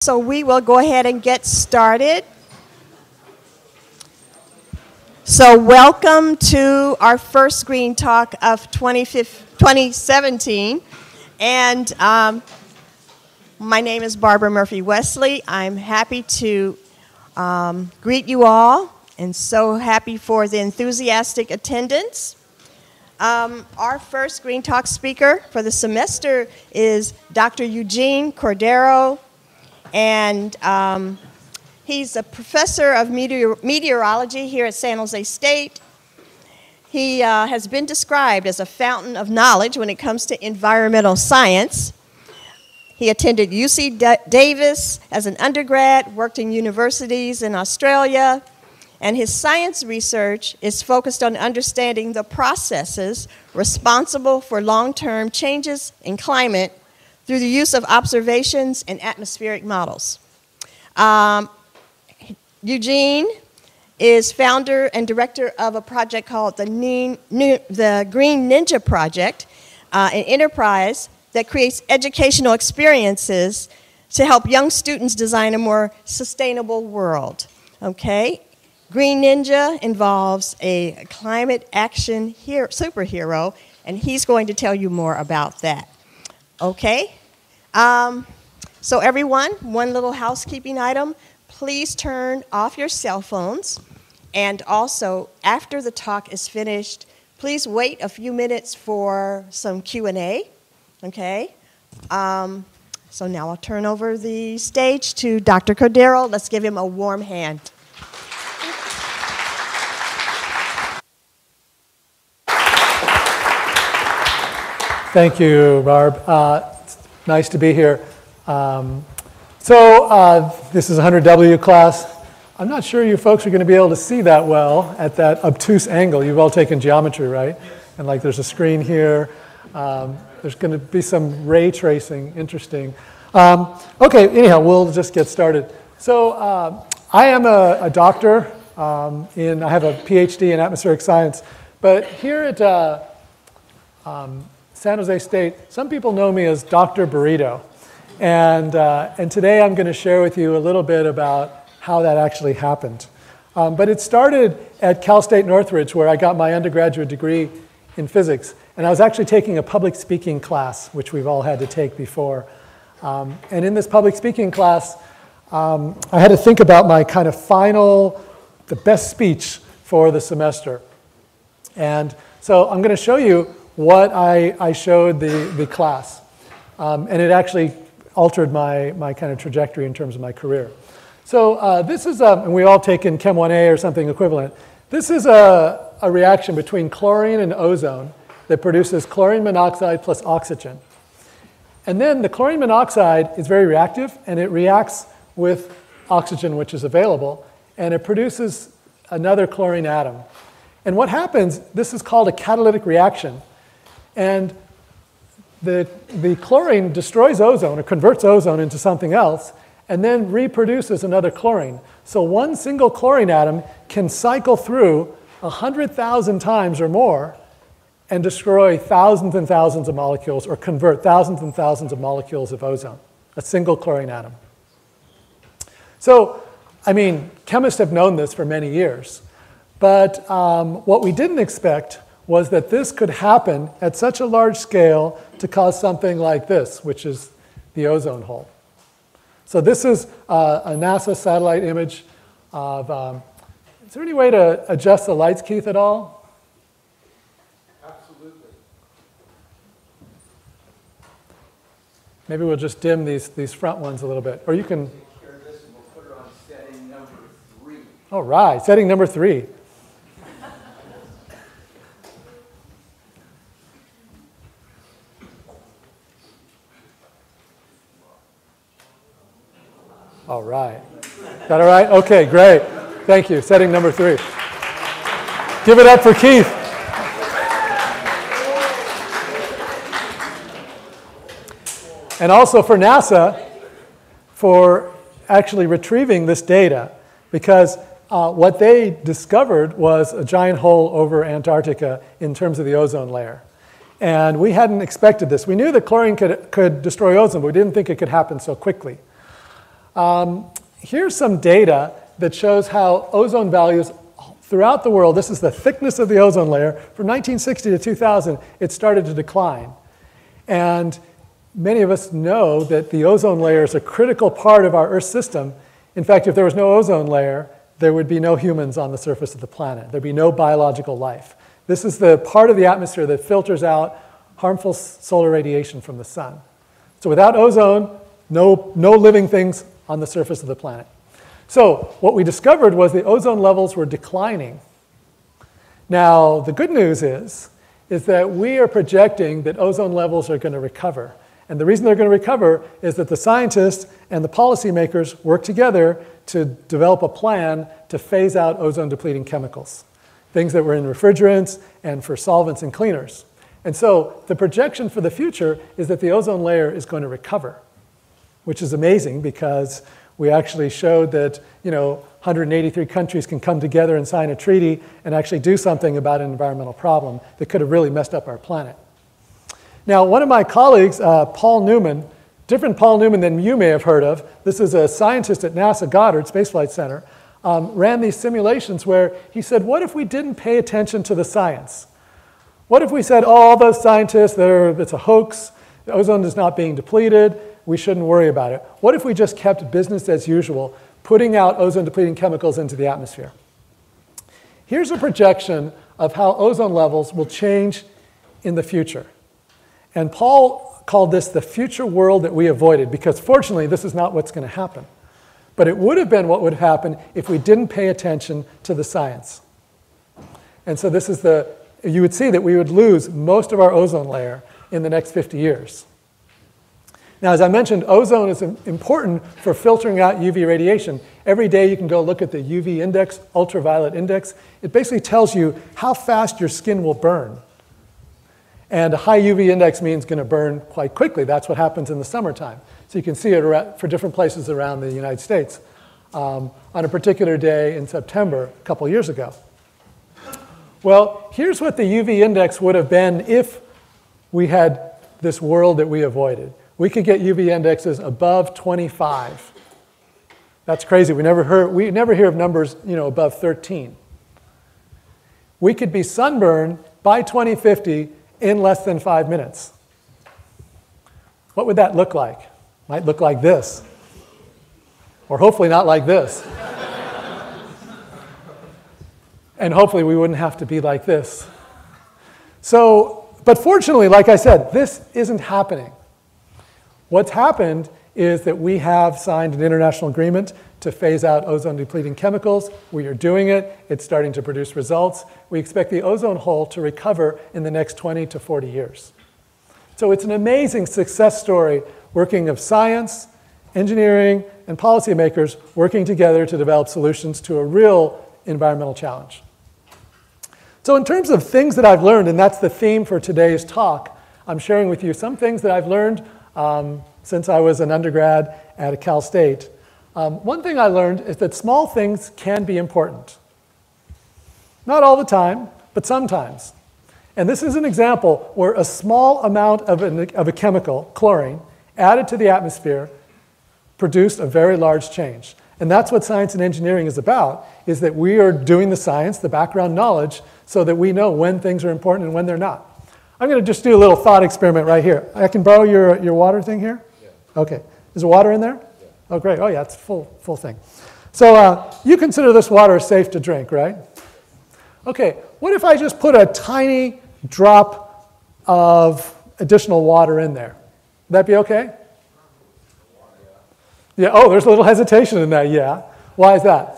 So we will go ahead and get started. So welcome to our first Green Talk of 2017. And my name is Barbara Murphy Wesley. I'm happy to greet you all and so happy for the enthusiastic attendance. Our first Green Talk speaker for the semester is Dr. Eugene Cordero, and he's a professor of meteorology here at San José State. He has been described as a fountain of knowledge when it comes to environmental science. He attended UC Davis as an undergrad, worked in universities in Australia, and his science research is focused on understanding the processes responsible for long-term changes in climate through the use of observations and atmospheric models. Eugene is founder and director of a project called the Green Ninja Project, an enterprise that creates educational experiences to help young students design a more sustainable world. Okay? Green Ninja involves a climate action superhero, and he's going to tell you more about that. Okay? So everyone, one little housekeeping item. Please turn off your cell phones. And also, after the talk is finished, please wait a few minutes for some Q&A. Okay? So now I'll turn over the stage to Dr. Cordero. Let's give him a warm hand. Thank you, Barb. It's nice to be here. This is a 100W class. I'm not sure you folks are going to be able to see that well at that obtuse angle. You've all taken geometry, right? And like there's a screen here. There's going to be some ray tracing. Interesting. Okay, anyhow, we'll just get started. So I am a doctor. I have a PhD in atmospheric science. But here at San Jose State, some people know me as Dr. Burrito. And today I'm going to share with you a little bit about how that actually happened. But it started at Cal State Northridge, where I got my undergraduate degree in physics. And I was actually taking a public speaking class, which we've all had to take before. And in this public speaking class, I had to think about my kind of the best speech for the semester. And so I'm going to show you what I showed the class. And it actually altered my kind of trajectory in terms of my career. So this is, and we all taken Chem 1A or something equivalent. This is a reaction between chlorine and ozone that produces chlorine monoxide plus oxygen. And then the chlorine monoxide is very reactive, and it reacts with oxygen, which is available, and it produces another chlorine atom. And what happens, this is called a catalytic reaction. And the chlorine destroys ozone or converts ozone into something else and then reproduces another chlorine. So one single chlorine atom can cycle through 100,000 times or more and destroy thousands and thousands of molecules or convert thousands and thousands of molecules of ozone, a single chlorine atom. So, I mean, chemists have known this for many years. But what we didn't expect was that this could happen at such a large scale to cause something like this, which is the ozone hole. So this is a NASA satellite image of, is there any way to adjust the lights, Keith, at all? Absolutely. Maybe we'll just dim these front ones a little bit. Or you can... Take care of this and we'll put it on setting number 3. All right, setting number 3. All right. Is that all right? Okay, great. Thank you. Setting number 3. Give it up for Keith. And also for NASA for actually retrieving this data, because what they discovered was a giant hole over Antarctica in terms of the ozone layer. And we hadn't expected this. We knew that chlorine could destroy ozone, but we didn't think it could happen so quickly. Here's some data that shows how ozone values throughout the world, this is the thickness of the ozone layer, from 1960 to 2000, it started to decline. And many of us know that the ozone layer is a critical part of our Earth system. In fact, if there was no ozone layer, there would be no humans on the surface of the planet. There'd be no biological life. This is the part of the atmosphere that filters out harmful solar radiation from the sun. So without ozone, no living things on the surface of the planet. So what we discovered was the ozone levels were declining. Now, the good news is that we are projecting that ozone levels are going to recover. And the reason they're going to recover is that the scientists and the policymakers work together to develop a plan to phase out ozone-depleting chemicals, things that were in refrigerants and for solvents and cleaners. And so the projection for the future is that the ozone layer is going to recover, which is amazing because we actually showed that 183 countries can come together and sign a treaty and actually do something about an environmental problem that could have really messed up our planet. Now, one of my colleagues, Paul Newman, different Paul Newman than you may have heard of, this is a scientist at NASA Goddard Space Flight Center, ran these simulations where he said, what if we didn't pay attention to the science? What if we said, oh, all those scientists, it's a hoax, the ozone is not being depleted, we shouldn't worry about it. What if we just kept business as usual, putting out ozone-depleting chemicals into the atmosphere? Here's a projection of how ozone levels will change in the future. And Paul called this the future world that we avoided, because fortunately, this is not what's going to happen. But it would have been what would happen if we didn't pay attention to the science. And so this is you would see that we would lose most of our ozone layer in the next 50 years. Now, as I mentioned, ozone is important for filtering out UV radiation. Every day you can go look at the UV index, ultraviolet index. It basically tells you how fast your skin will burn. And a high UV index means going to burn quite quickly. That's what happens in the summertime. So you can see it for different places around the United States on a particular day in September a couple years ago. Well, here's what the UV index would have been if we had this world that we avoided. We could get UV indexes above 25. That's crazy. We never hear of numbers, above 13. We could be sunburned by 2050 in less than 5 minutes. What would that look like? Might look like this. Or hopefully not like this. And hopefully we wouldn't have to be like this. But fortunately, like I said, this isn't happening. What's happened is that we have signed an international agreement to phase out ozone-depleting chemicals. We are doing it. It's starting to produce results. We expect the ozone hole to recover in the next 20 to 40 years. So it's an amazing success story working of science, engineering, and policymakers working together to develop solutions to a real environmental challenge. So in terms of things that I've learned, and that's the theme for today's talk, I'm sharing with you some things that I've learned since I was an undergrad at Cal State. One thing I learned is that small things can be important. Not all the time, but sometimes. And this is an example where a small amount of a chemical, chlorine, added to the atmosphere produced a very large change. And that's what science and engineering is about, is that we are doing the science, the background knowledge, so that we know when things are important and when they're not. I'm going to just do a little thought experiment right here. I can borrow your water thing here? Yeah. Okay. Is there water in there? Yeah. Oh, great. Oh, yeah, it's full thing. So you consider this water safe to drink, right? Okay. What if I just put a tiny drop of additional water in there? Would that be okay? Yeah. Oh, there's a little hesitation in that. Yeah. Why is that?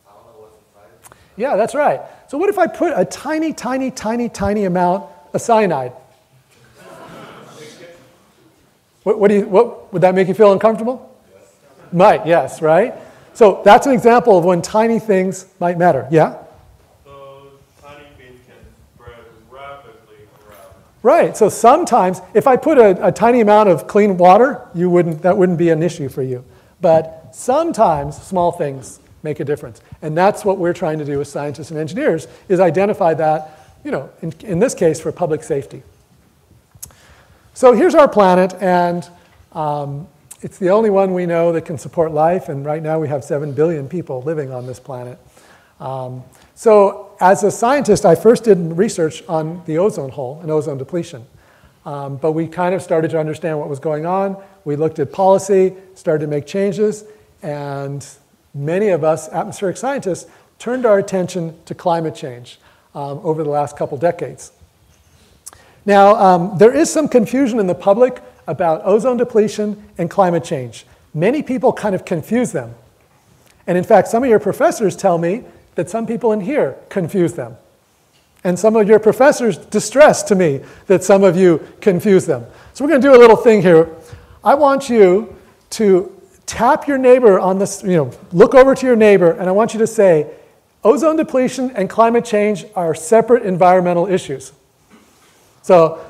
I don't know what's inside. Yeah, that's right. So what if I put a tiny, tiny, tiny, tiny amount of cyanide? What would that make you feel uncomfortable? Yes. Might, yes, right? So that's an example of when tiny things might matter. Yeah? So tiny things can spread rapidly around. Right. So sometimes, if I put a tiny amount of clean water, that wouldn't be an issue for you. But sometimes small things make a difference. And that's what we're trying to do as scientists and engineers, is identify that, in this case, for public safety. So here's our planet, and It's the only one we know that can support life, and right now we have 7 billion people living on this planet. So as a scientist, I first did research on the ozone hole and ozone depletion. But we kind of started to understand what was going on. We looked at policy, started to make changes, and many of us atmospheric scientists turned our attention to climate change over the last couple decades. Now, there is some confusion in the public about ozone depletion and climate change. Many people kind of confuse them. And in fact, some of your professors tell me that some people in here confuse them. And some of your professors distress to me that some of you confuse them. So we're going to do a little thing here. I want you to tap your neighbor on this, look over to your neighbor, and I want you to say, ozone depletion and climate change are separate environmental issues. So,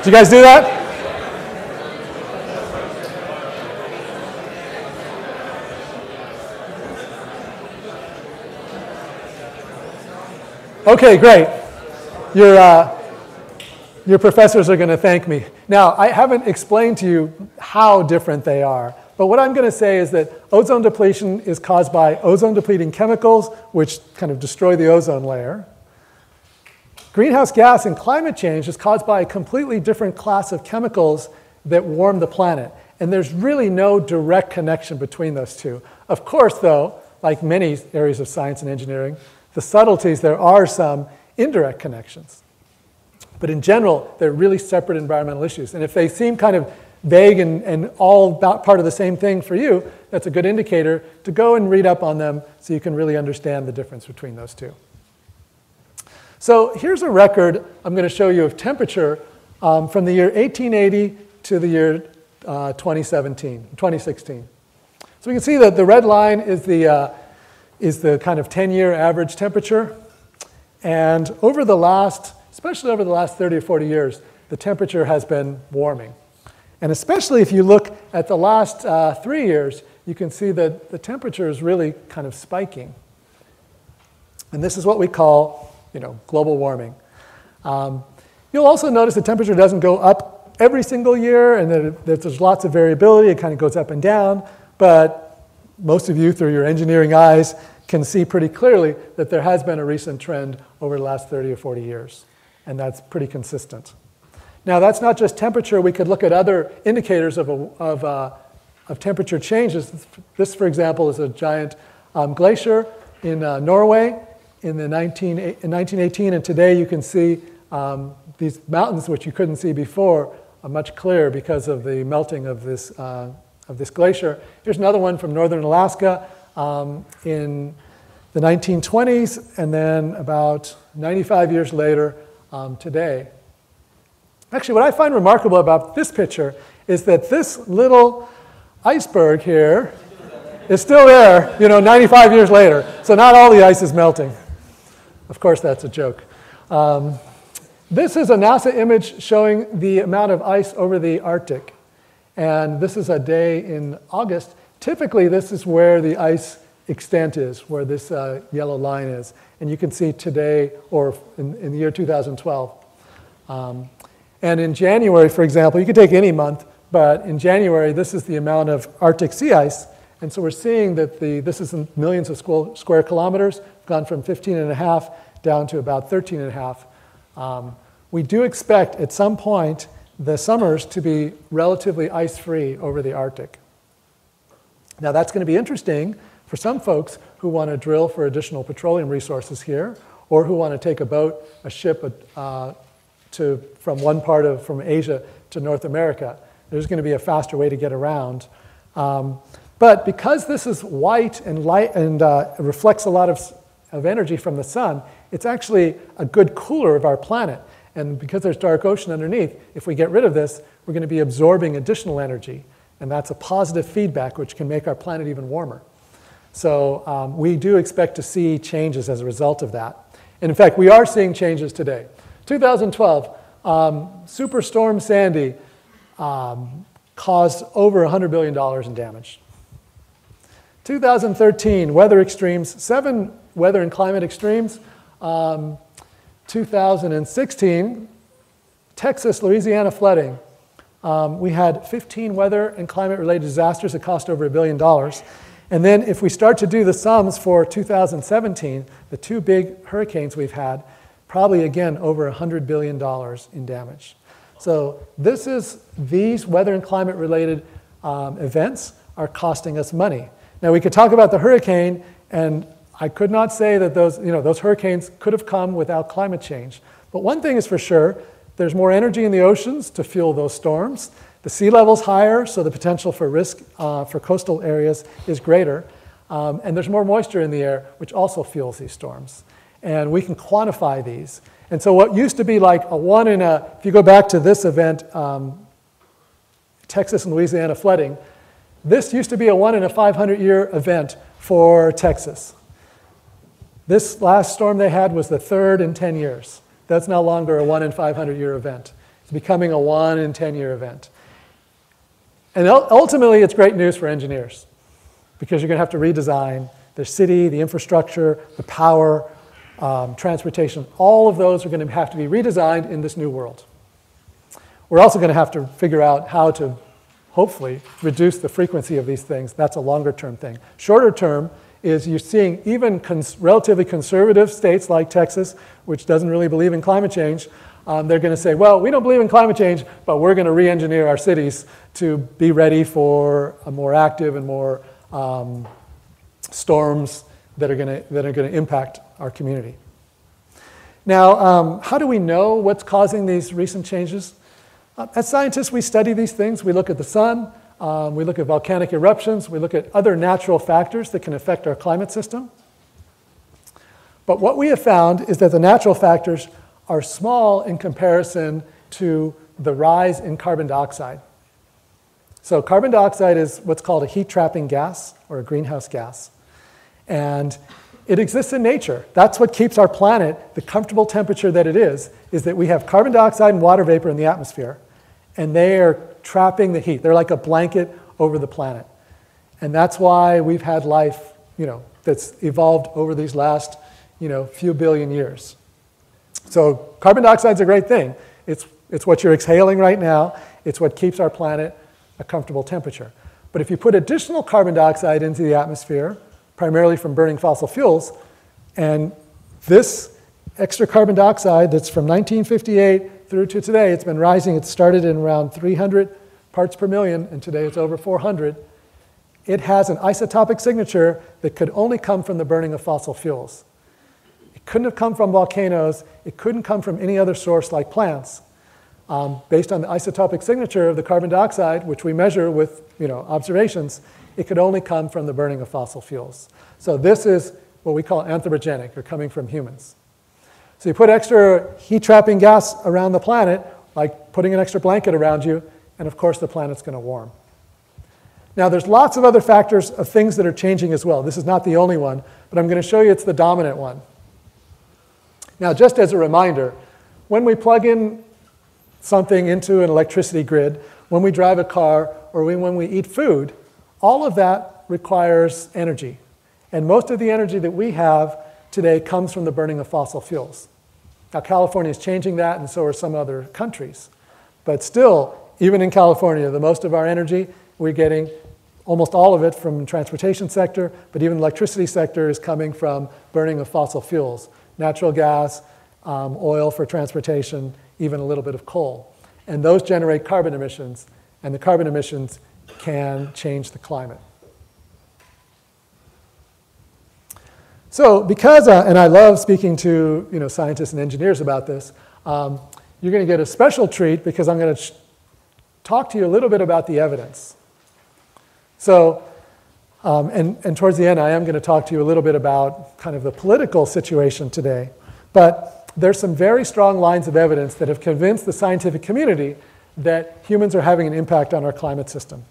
did you guys do that? Okay, great. Your professors are going to thank me. Now, I haven't explained to you how different they are, but what I'm going to say is that ozone depletion is caused by ozone-depleting chemicals, which kind of destroy the ozone layer. Greenhouse gas and climate change is caused by a completely different class of chemicals that warm the planet. And there's really no direct connection between those two. Of course, though, like many areas of science and engineering, the subtleties, there are some indirect connections. But in general, they're really separate environmental issues. And if they seem kind of vague and all about part of the same thing for you, that's a good indicator to go and read up on them so you can really understand the difference between those two. So here's a record I'm going to show you of temperature from the year 1880 to the year 2016. So we can see that the red line is the kind of 10-year average temperature. And over the last, especially over the last 30 or 40 years, the temperature has been warming. And especially if you look at the last 3 years, you can see that the temperature is really kind of spiking. And this is what we call, global warming. You'll also notice the temperature doesn't go up every single year, and that there's lots of variability. It kind of goes up and down. But most of you, through your engineering eyes, can see pretty clearly that there has been a recent trend over the last 30 or 40 years. And that's pretty consistent. Now, that's not just temperature. We could look at other indicators of temperature changes. This, for example, is a giant glacier in Norway in 1918. And today you can see these mountains, which you couldn't see before, are much clearer because of the melting of this glacier. Here's another one from northern Alaska in the 1920s, and then about 95 years later today. Actually, what I find remarkable about this picture is that this little iceberg here is still there, 95 years later. So not all the ice is melting. Of course, that's a joke. This is a NASA image showing the amount of ice over the Arctic. And this is a day in August. Typically, this is where the ice extent is, where this yellow line is. And you can see today, or in the year 2012. And in January, for example, you could take any month, but in January, this is the amount of Arctic sea ice. And so we're seeing that this is in millions of square kilometers, gone from 15.5 down to about 13.5. We do expect at some point the summers to be relatively ice-free over the Arctic. Now that's going to be interesting for some folks who want to drill for additional petroleum resources here, or who want to take a boat, a ship from Asia to North America. There's going to be a faster way to get around. But because this is white and light and reflects a lot of energy from the sun, it's actually a good cooler of our planet. And because there's dark ocean underneath, if we get rid of this, we're going to be absorbing additional energy. And that's a positive feedback, which can make our planet even warmer. So we do expect to see changes as a result of that. And in fact, we are seeing changes today. 2012, Superstorm Sandy caused over $100 billion in damage. 2013, weather extremes, 7 weather and climate extremes. 2016, Texas, Louisiana flooding. We had 15 weather and climate-related disasters that cost over $1 billion. And then if we start to do the sums for 2017, the two big hurricanes we've had, probably again over $100 billion in damage. So these weather and climate-related events are costing us money. Now we could talk about the hurricane, and I could not say that those hurricanes could have come without climate change. But one thing is for sure, there's more energy in the oceans to fuel those storms. The sea level's higher, so the potential for risk for coastal areas is greater. And there's more moisture in the air, which also fuels these storms. And we can quantify these. And so what used to be like if you go back to this event, Texas and Louisiana flooding, this used to be a 1 in a 500-year event for Texas. This last storm they had was the third in 10 years. That's no longer a 1 in 500-year event. It's becoming a 1 in 10-year event. And ultimately, it's great news for engineers because you're going to have to redesign the city, the infrastructure, the power, transportation. All of those are going to have to be redesigned in this new world. We're also going to have to figure out how to, hopefully, reduce the frequency of these things. That's a longer-term thing. Shorter term is you're seeing even relatively conservative states like Texas, which doesn't really believe in climate change, they're going to say, well, we don't believe in climate change, but we're going to re-engineer our cities to be ready for a more active and more storms that are going to impact our community. Now, how do we know what's causing these recent changes? As scientists, we study these things. We look at the sun. We look at volcanic eruptions. We look at other natural factors that can affect our climate system. But what we have found is that the natural factors are small in comparison to the rise in carbon dioxide. So carbon dioxide is what's called a heat-trapping gas, or a greenhouse gas. And it exists in nature. That's what keeps our planet the comfortable temperature that it is that we have carbon dioxide and water vapor in the atmosphere. And they are trapping the heat. They're like a blanket over the planet. And that's why we've had life, that's evolved over these last, few billion years. So carbon dioxide is a great thing. It's what you're exhaling right now. It's what keeps our planet a comfortable temperature. But if you put additional carbon dioxide into the atmosphere, primarily from burning fossil fuels, and this extra carbon dioxide that's from 1958 through to today, it's been rising. It started in around 300 parts per million, and today it's over 400. It has an isotopic signature that could only come from the burning of fossil fuels. It couldn't have come from volcanoes. It couldn't come from any other source like plants. Based on the isotopic signature of the carbon dioxide, which we measure with observations, it could only come from the burning of fossil fuels. So this is what we call anthropogenic, or coming from humans. So you put extra heat-trapping gas around the planet, like putting an extra blanket around you, and of course the planet's going to warm. Now there's lots of other factors of things that are changing as well. This is not the only one, but I'm going to show you it's the dominant one. Now just as a reminder, when we plug in something into an electricity grid, when we drive a car, or when we eat food, all of that requires energy. And most of the energy that we have today comes from the burning of fossil fuels. Now California is changing that, and so are some other countries. But still, even in California, the most of our energy, we're getting almost all of it from the transportation sector, but even the electricity sector is coming from burning of fossil fuels. Natural gas, oil for transportation, even a little bit of coal. And those generate carbon emissions, and the carbon emissions can change the climate. So because, and I love speaking to scientists and engineers about this, you're going to get a special treat because I'm going to talk to you a little bit about the evidence. So, and towards the end, I am going to talk to you a little bit about kind of the political situation today. But there's some very strong lines of evidence that have convinced the scientific community that humans are having an impact on our climate system.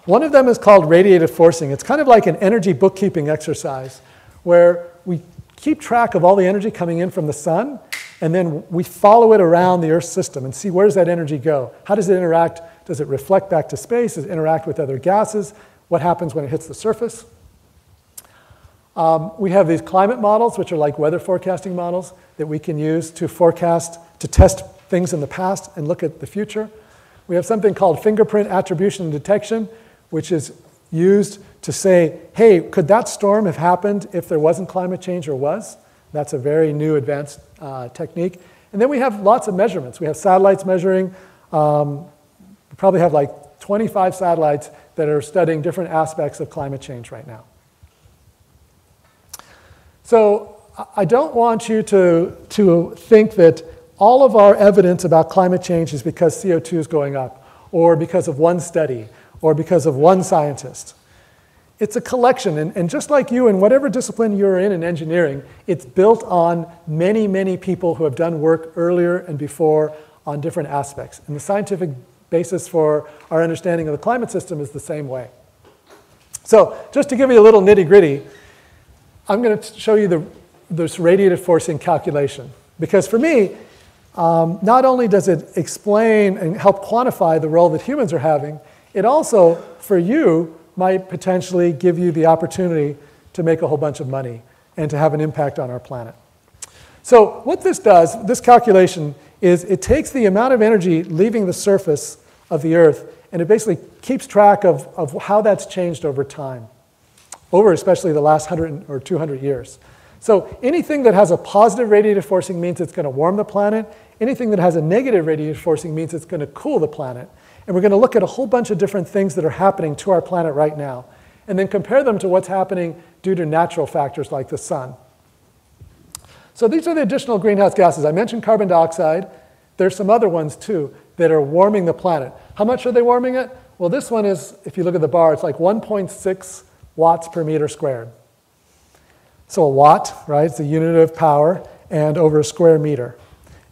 One of them is called radiative forcing. It's kind of like an energy bookkeeping exercise where we keep track of all the energy coming in from the sun, and then we follow it around the Earth's system and see where does that energy go? How does it interact? Does it reflect back to space? Does it interact with other gases? What happens when it hits the surface? We have these climate models, which are like weather forecasting models that we can use to forecast, to test things in the past and look at the future. We have something called fingerprint attribution and detection, which is used to say, hey, could that storm have happened if there wasn't climate change or was? That's a very new advanced technique. And then we have lots of measurements. We have satellites measuring. We probably have like 25 satellites that are studying different aspects of climate change right now. So I don't want you to think that all of our evidence about climate change is because CO2 is going up, or because of one study, or because of one scientist. It's a collection, and just like you, in whatever discipline you're in engineering, it's built on many, many people who have done work earlier and before on different aspects. And the scientific basis for our understanding of the climate system is the same way. So just to give you a little nitty-gritty, I'm going to show you this radiative forcing calculation. Because for me, not only does it explain and help quantify the role that humans are having, it also, for you, might potentially give you the opportunity to make a whole bunch of money and to have an impact on our planet. So what this does, this calculation, is it takes the amount of energy leaving the surface of the Earth, and it basically keeps track of how that's changed over time, over especially the last 100 or 200 years. So anything that has a positive radiative forcing means it's going to warm the planet. Anything that has a negative radiative forcing means it's going to cool the planet. And we're going to look at a whole bunch of different things that are happening to our planet right now, and then compare them to what's happening due to natural factors like the sun. So these are the additional greenhouse gases. I mentioned carbon dioxide. There's some other ones too that are warming the planet. How much are they warming it? Well, this one is, if you look at the bar, it's like 1.6 watts per meter squared. So a watt, right, it's a unit of power, and over a square meter.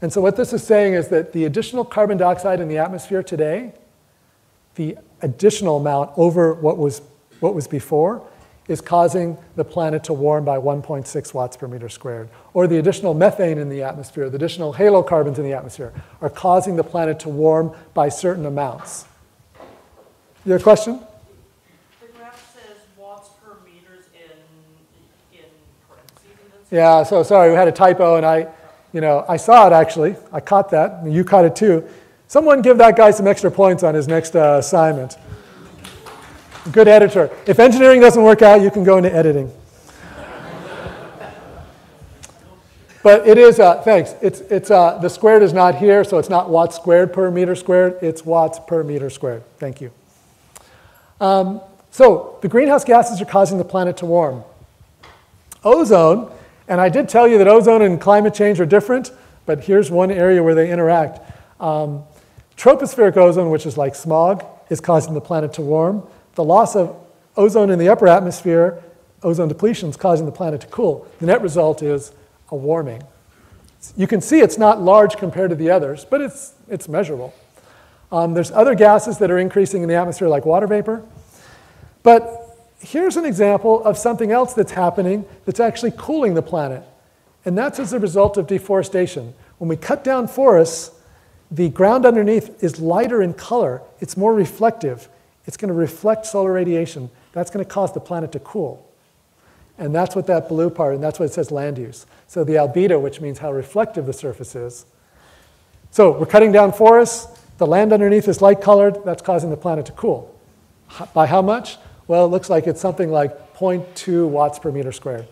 And so what this is saying is that the additional carbon dioxide in the atmosphere today, the additional amount over what was before, is causing the planet to warm by 1.6 watts per meter squared. Or the additional methane in the atmosphere, the additional halocarbons in the atmosphere, are causing the planet to warm by certain amounts. You have a question? The graph says watts per meters in parentheses. Yeah, so sorry, we had a typo, and I saw it actually. I caught that, and you caught it too. Someone give that guy some extra points on his next assignment. Good editor. If engineering doesn't work out, you can go into editing. But it is, thanks. The squared is not here, so it's not watts squared per meter squared. It's watts per meter squared. Thank you. So the greenhouse gases are causing the planet to warm. Ozone, and I did tell you that ozone and climate change are different, but here's one area where they interact. Tropospheric ozone, which is like smog, is causing the planet to warm. The loss of ozone in the upper atmosphere, ozone depletion, is causing the planet to cool. The net result is a warming. You can see it's not large compared to the others, but it's measurable. There's other gases that are increasing in the atmosphere, like water vapor. But here's an example of something else that's happening that's actually cooling the planet. And that's as a result of deforestation. When we cut down forests, the ground underneath is lighter in color. It's more reflective. It's going to reflect solar radiation. That's going to cause the planet to cool. And that's what that blue part, and that's what it says land use. So the albedo, which means how reflective the surface is. So we're cutting down forests. The land underneath is light colored. That's causing the planet to cool. By how much? Well, it looks like it's something like 0.2 watts per meter squared.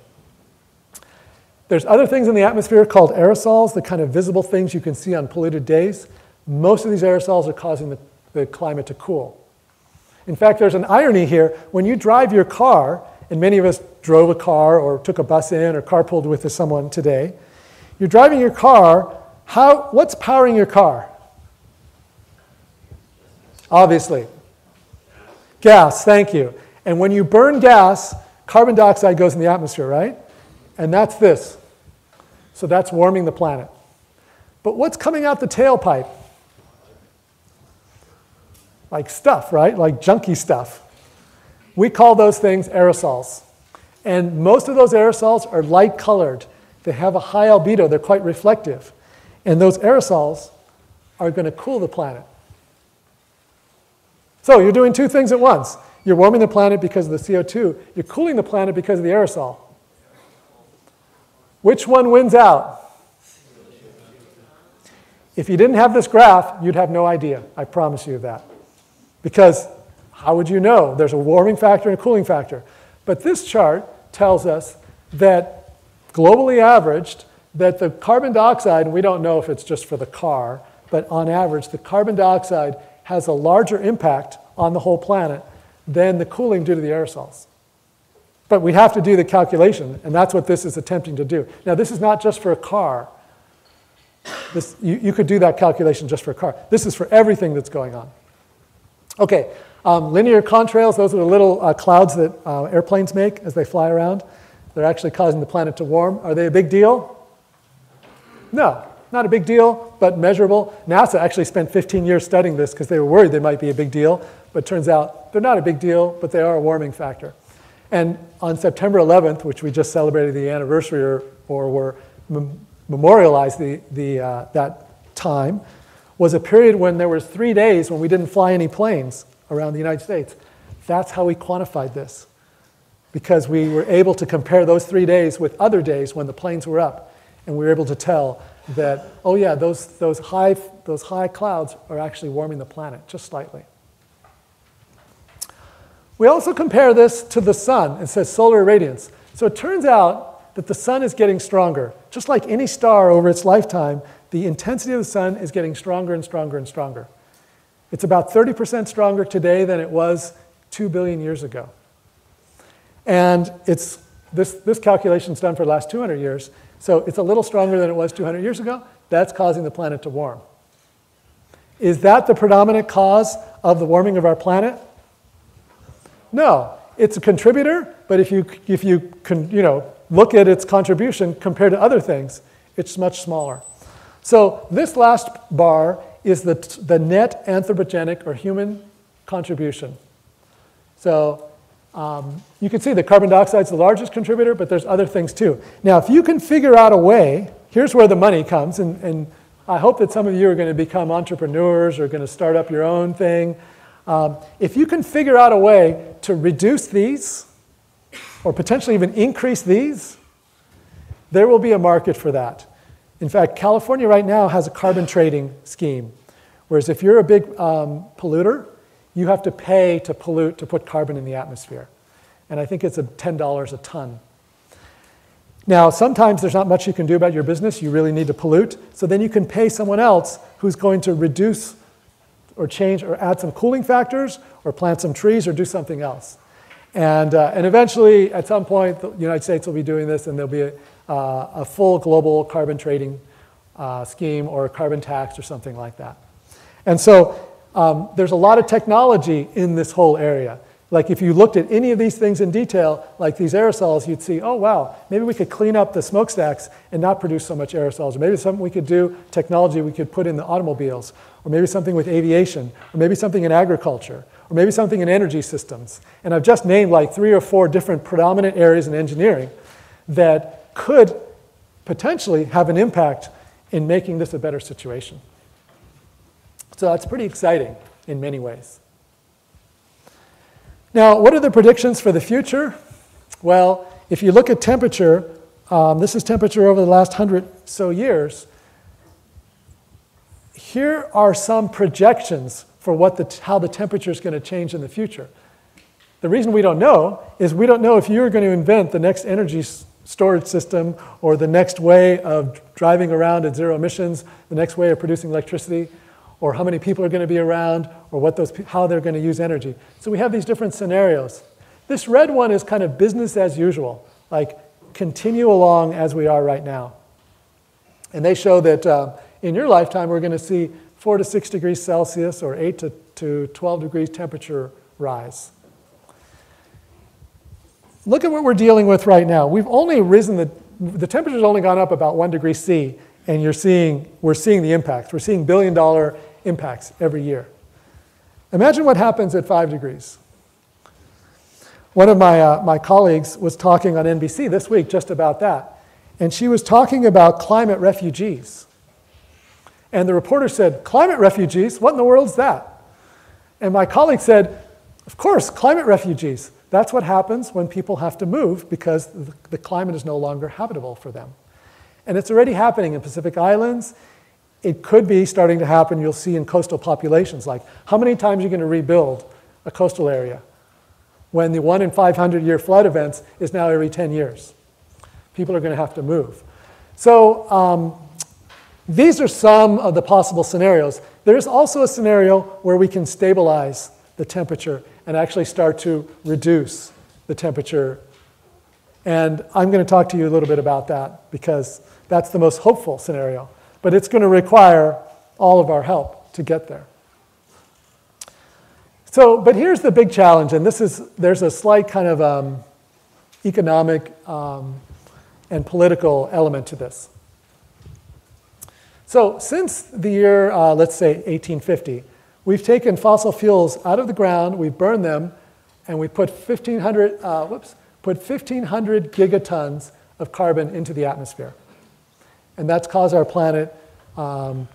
There's other things in the atmosphere called aerosols, the kind of visible things you can see on polluted days. Most of these aerosols are causing the climate to cool. In fact, there's an irony here. When you drive your car, and many of us drove a car or took a bus in or carpooled with someone today, you're driving your car. What's powering your car? Obviously. Gas, thank you. And when you burn gas, carbon dioxide goes in the atmosphere, right? And that's this. So that's warming the planet. But what's coming out the tailpipe? Like stuff, right? Like junky stuff. We call those things aerosols. And most of those aerosols are light colored. They have a high albedo. They're quite reflective. And those aerosols are going to cool the planet. So you're doing two things at once. You're warming the planet because of the CO2. You're cooling the planet because of the aerosol. Which one wins out? If you didn't have this graph, you'd have no idea. I promise you that. Because how would you know? There's a warming factor and a cooling factor. But this chart tells us that globally averaged, that the carbon dioxide, and we don't know if it's just for the car, but on average, the carbon dioxide has a larger impact on the whole planet than the cooling due to the aerosols. But we have to do the calculation, and that's what this is attempting to do. Now, this is not just for a car. You could do that calculation just for a car. This is for everything that's going on. Okay, linear contrails, those are the little clouds that airplanes make as they fly around. They're actually causing the planet to warm. Are they a big deal? No, not a big deal, but measurable. NASA actually spent 15 years studying this because they were worried they might be a big deal, but it turns out they're not a big deal, but they are a warming factor. And on September 11th, which we just celebrated the anniversary or memorialized that time, was a period when there was 3 days when we didn't fly any planes around the United States. That's how we quantified this, because we were able to compare those 3 days with other days when the planes were up, and we were able to tell that, oh yeah, those high clouds are actually warming the planet just slightly. We also compare this to the sun. It says solar irradiance. So it turns out that the sun is getting stronger. Just like any star over its lifetime, the intensity of the sun is getting stronger and stronger and stronger. It's about 30% stronger today than it was 2 billion years ago. And this calculation is done for the last 200 years. So it's a little stronger than it was 200 years ago. That's causing the planet to warm. Is that the predominant cause of the warming of our planet? No, it's a contributor, but if you look at its contribution compared to other things, it's much smaller. So this last bar is the net anthropogenic or human contribution. So you can see that carbon dioxide is the largest contributor, but there's other things too. Now, if you can figure out a way, here's where the money comes, and I hope that some of you are going to become entrepreneurs or going to start up your own thing. If you can figure out a way to reduce these, or potentially even increase these, there will be a market for that. In fact, California right now has a carbon trading scheme, whereas if you're a big polluter, you have to pay to pollute to put carbon in the atmosphere. And I think it's $10 a ton. Now, sometimes there's not much you can do about your business. You really need to pollute. So then you can pay someone else who's going to reduce or change or add some cooling factors or plant some trees or do something else. And eventually, at some point, the United States will be doing this, and there'll be a full global carbon trading scheme or a carbon tax or something like that. And so there's a lot of technology in this whole area. Like if you looked at any of these things in detail, like these aerosols, you'd see, oh wow, maybe we could clean up the smokestacks and not produce so much aerosols. Or maybe something we could do, technology we could put in the automobiles, or maybe something with aviation, or maybe something in agriculture, or maybe something in energy systems. And I've just named like 3 or 4 different predominant areas in engineering that could potentially have an impact in making this a better situation. So that's pretty exciting in many ways. Now, what are the predictions for the future? Well, if you look at temperature, this is temperature over the last 100 so years. Here are some projections for how the temperature is going to change in the future. The reason we don't know is we don't know if you're going to invent the next energy storage system or the next way of driving around at zero emissions, the next way of producing electricity, or how many people are going to be around, or how they're going to use energy. So we have these different scenarios. This red one is kind of business as usual, like continue along as we are right now. And they show that in your lifetime, we're going to see 4 to 6 degrees Celsius or 8 to 12 degrees temperature rise. Look at what we're dealing with right now. We've only risen, the temperature's only gone up about 1 degree C, and we're seeing the impacts. We're seeing billion-dollar impacts every year. Imagine what happens at 5 degrees. One of my colleagues was talking on NBC this week just about that. And she was talking about climate refugees. And the reporter said, climate refugees? What in the world is that? And my colleague said, of course, climate refugees. That's what happens when people have to move because the climate is no longer habitable for them. And it's already happening in Pacific Islands, it could be starting to happen, you'll see in coastal populations, like how many times are you going to rebuild a coastal area when the 1 in 500 year flood events is now every 10 years? People are going to have to move. So these are some of the possible scenarios. There's also a scenario where we can stabilize the temperature and actually start to reduce the temperature. And I'm going to talk to you a little bit about that because that's the most hopeful scenario. But it's going to require all of our help to get there. So, but here's the big challenge, and there's a slight kind of economic and political element to this. So since the year, let's say 1850, we've taken fossil fuels out of the ground, we've burned them, and we put 1,500 gigatons of carbon into the atmosphere. And that's caused our planet to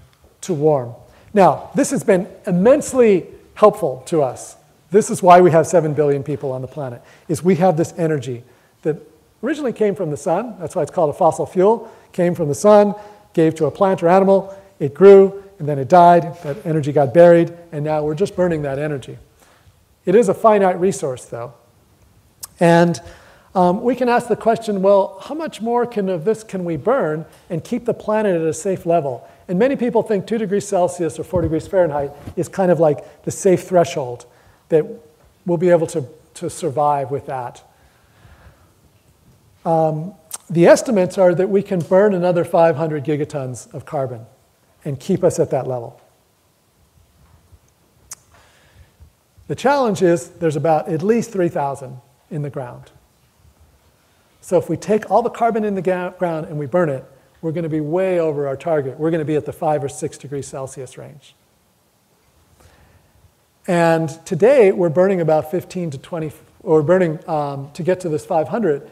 warm. Now, this has been immensely helpful to us. This is why we have 7 billion people on the planet, is we have this energy that originally came from the sun. That's why it's called a fossil fuel. Came from the sun, gave to a plant or animal, it grew, and then it died. That energy got buried, and now we're just burning that energy. It is a finite resource, though. And we can ask the question, well, how much more of this can we burn and keep the planet at a safe level? And many people think 2 degrees Celsius or 4 degrees Fahrenheit is kind of like the safe threshold that we'll be able to survive with that. The estimates are that we can burn another 500 gigatons of carbon and keep us at that level. The challenge is there's about at least 3,000 in the ground. So if we take all the carbon in the ground and we burn it, we're going to be way over our target. We're going to be at the 5 or 6 degrees Celsius range. And today, we're burning about 15 to 20, or burning, to get to this 500,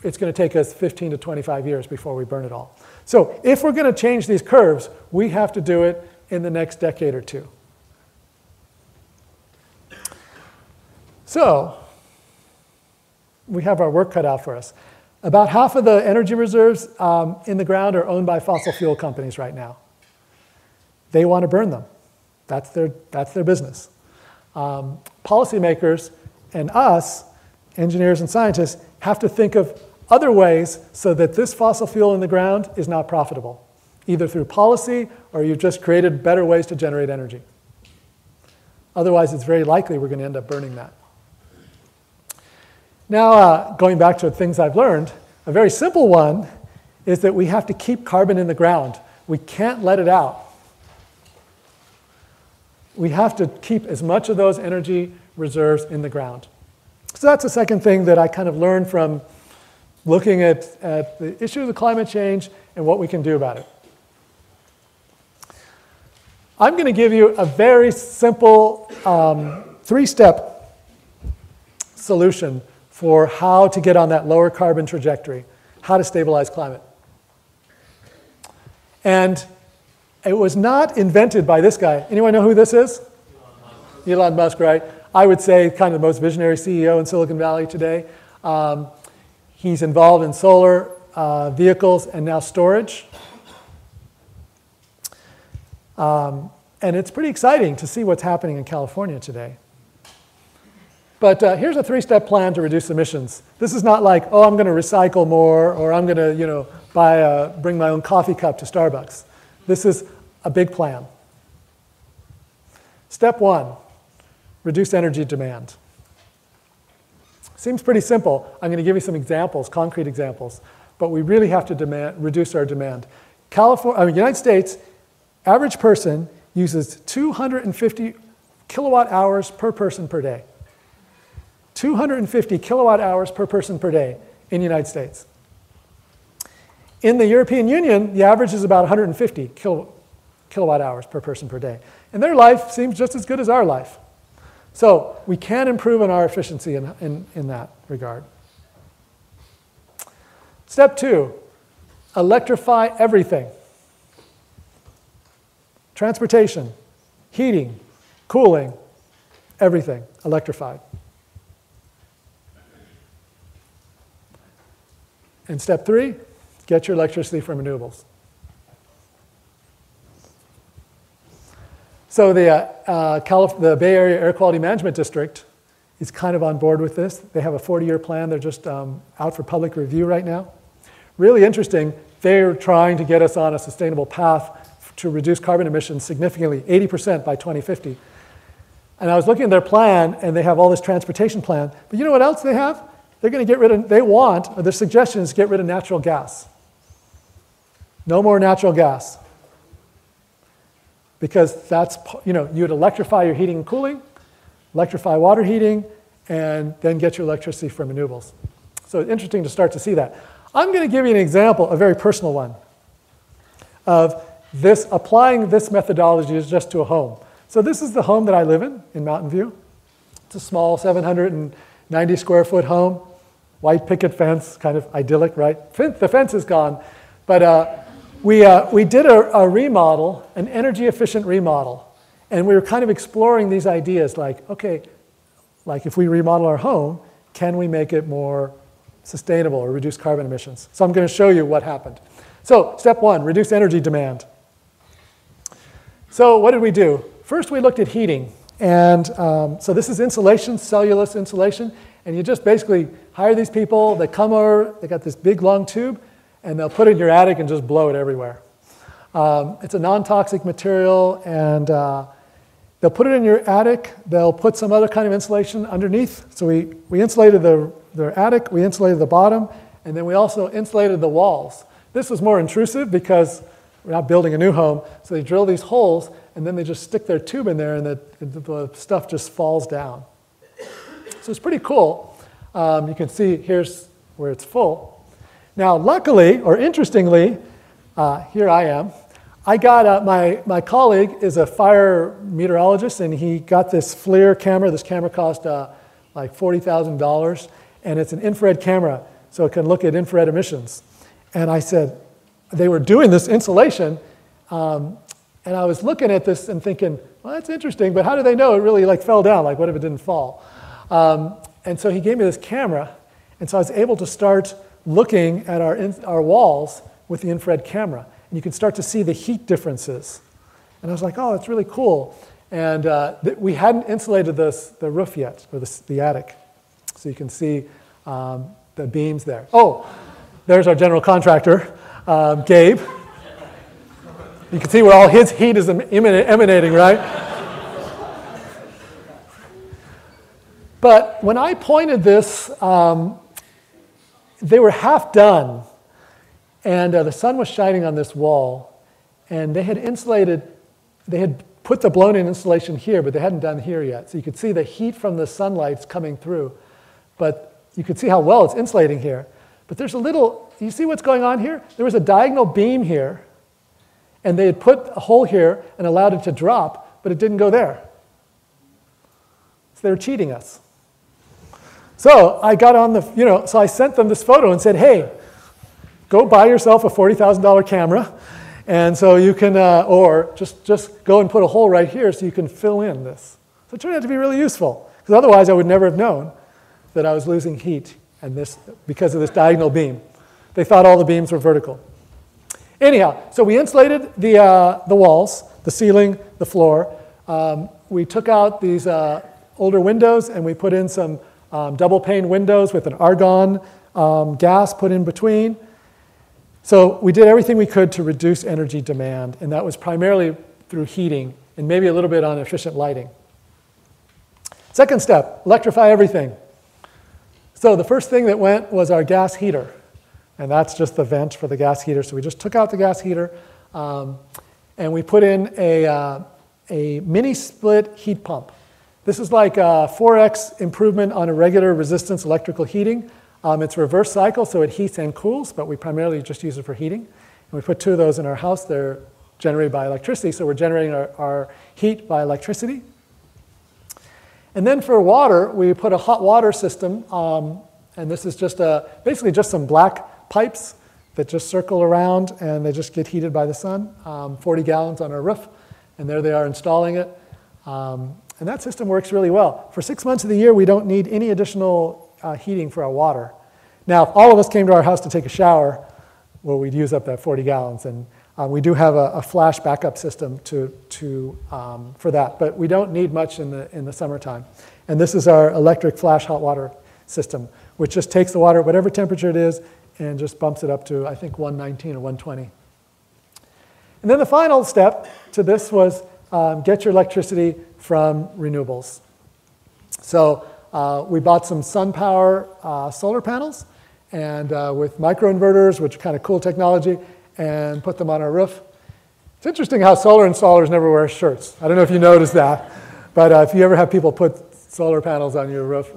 it's going to take us 15 to 25 years before we burn it all. So if we're going to change these curves, we have to do it in the next decade or two. So we have our work cut out for us. About half of the energy reserves in the ground are owned by fossil fuel companies right now. They want to burn them. That's their business. Policymakers and us, engineers and scientists, have to think of other ways so that this fossil fuel in the ground is not profitable, either through policy or you've just created better ways to generate energy. Otherwise, it's very likely we're going to end up burning that. Now, going back to things I've learned, a very simple one is that we have to keep carbon in the ground. We can't let it out. We have to keep as much of those energy reserves in the ground. So that's the second thing that I kind of learned from looking at the issues of climate change and what we can do about it. I'm going to give you a very simple 3-step solution for how to get on that lower carbon trajectory, how to stabilize climate. And it was not invented by this guy. Anyone know who this is? Elon Musk, right? I would say kind of the most visionary CEO in Silicon Valley today. He's involved in solar vehicles and now storage. And it's pretty exciting to see what's happening in California today. But here's a 3-step plan to reduce emissions. This is not like, oh, I'm going to recycle more, or I'm going to bring my own coffee cup to Starbucks. This is a big plan. Step 1, reduce energy demand. Seems pretty simple. I'm going to give you some examples, concrete examples. But we really have to reduce our demand. United States, average person uses 250 kilowatt hours per person per day. 250 kilowatt hours per person per day in the United States. In the European Union, the average is about 150 kilowatt hours per person per day. And their life seems just as good as our life. So we can improve on our efficiency in that regard. Step 2, electrify everything. Transportation, heating, cooling, everything electrified. And step 3, get your electricity from renewables. So the Bay Area Air Quality Management District is kind of on board with this. They have a 40-year plan. They're just out for public review right now. Really interesting. They're trying to get us on a sustainable path to reduce carbon emissions significantly, 80% by 2050. And I was looking at their plan, and they have all this transportation plan. But you know what else they have? They're going to get rid of, or their suggestion is get rid of natural gas. No more natural gas. Because that's, you would electrify your heating and cooling, electrify water heating, and then get your electricity from renewables. So it's interesting to start to see that. I'm going to give you an example, a very personal one, of this, applying this methodology just to a home. So this is the home that I live in Mountain View. It's a small 790 square foot home, white picket fence, kind of idyllic, right? The fence is gone, but we did a remodel, an energy efficient remodel, and we were kind of exploring these ideas like, okay, like if we remodel our home, can we make it more sustainable or reduce carbon emissions? So I'm going to show you what happened. So step one, reduce energy demand. So what did we do? First we looked at heating, and so this is insulation, cellulose insulation, and you just basically hire these people, they come over, they got this big long tube, and they'll put it in your attic and just blow it everywhere. It's a non-toxic material, and they'll put it in your attic, they'll put some other kind of insulation underneath. So we insulated the attic, we insulated the bottom, and then we also insulated the walls. This was more intrusive because we're not building a new home, so they drill these holes, and then they just stick their tube in there, and the stuff just falls down. So it's pretty cool. You can see here's where it's full. Now, luckily, or interestingly, here I am. I got, my colleague is a fire meteorologist, and he got this FLIR camera. This camera cost like $40,000, and it's an infrared camera, so it can look at infrared emissions. And I said, they were doing this insulation, and I was looking at this and thinking, well, that's interesting, but how do they know it really like fell down? Like, what if it didn't fall? And so he gave me this camera, and so I was able to start looking at our walls with the infrared camera. And you can start to see the heat differences. And I was like, oh, that's really cool. And we hadn't insulated the roof yet, or the attic. So you can see the beams there. Oh, there's our general contractor, Gabe. You can see where all his heat is emanating, right? But when I pointed this, they were half done. And the sun was shining on this wall. And they had put the blown-in insulation here, but they hadn't done here yet. So you could see the heat from the sunlight's coming through. But you could see how well it's insulating here. But there's a little, you see what's going on here? There was a diagonal beam here. And they had put a hole here and allowed it to drop, but it didn't go there. So they were cheating us. So I got on the, so I sent them this photo and said, hey, go buy yourself a $40,000 camera, and so you can, or just go and put a hole right here so you can fill in this. So it turned out to be really useful, because otherwise I would never have known that I was losing heat and because of this diagonal beam. They thought all the beams were vertical. Anyhow, so we insulated the walls, the ceiling, the floor. We took out these older windows, and we put in some double pane windows with an argon gas put in between. So we did everything we could to reduce energy demand, and that was primarily through heating and maybe a little bit on efficient lighting. Second step, electrify everything. So the first thing that went was our gas heater, and that's just the vent for the gas heater. So we just took out the gas heater, and we put in a mini split heat pump. This is like a 4x improvement on a regular resistance electrical heating. It's reverse cycle, so it heats and cools, but we primarily just use it for heating. And we put two of those in our house. They're generated by electricity, so we're generating our heat by electricity. And then for water, we put a hot water system, and this is just basically just some black pipes that just circle around, and they just get heated by the sun. 40 gallons on our roof, and there they are installing it. And that system works really well. For 6 months of the year, we don't need any additional heating for our water. Now, if all of us came to our house to take a shower, well, we'd use up that 40 gallons, and We do have a flash backup system for that, but we don't need much in the summertime. And this is our electric flash hot water system, which just takes the water at whatever temperature it is and just bumps it up to, I think, 119 or 120. And then the final step to this was get your electricity from renewables. So we bought some sun power solar panels and with microinverters, which are kind of cool technology, and put them on our roof. It's interesting how solar installers never wear shirts. I don't know if you noticed that, but if you ever have people put solar panels on your roof,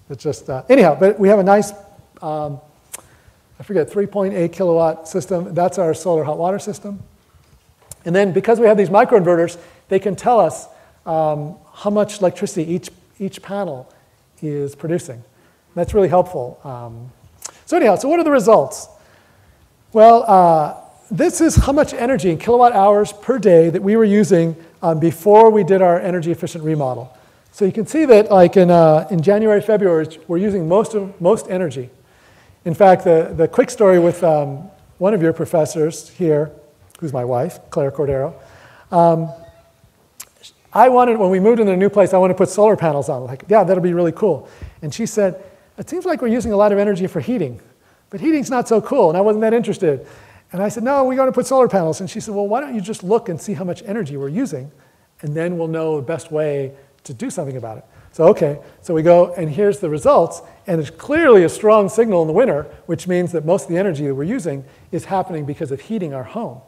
it's just, anyhow, but we have a nice, I forget, 3.8 kilowatt system. That's our solar hot water system. And then because we have these microinverters, they can tell us how much electricity each panel is producing. That's really helpful. So anyhow, so what are the results? Well, this is how much energy in kilowatt hours per day that we were using before we did our energy efficient remodel. So you can see that like in January, February, we're using most energy. In fact, the quick story with one of your professors here, who's my wife, Claire Cordero, when we moved into a new place, I wanted to put solar panels on. Like, yeah, that'll be really cool. And she said, it seems like we're using a lot of energy for heating. But heating's not so cool, and I wasn't that interested. And I said, no, we're going to put solar panels. And she said, well, why don't you just look and see how much energy we're using, and then we'll know the best way to do something about it. So okay, so we go, and here's the results, and it's clearly a strong signal in the winter, which means that most of the energy that we're using is happening because of heating our home.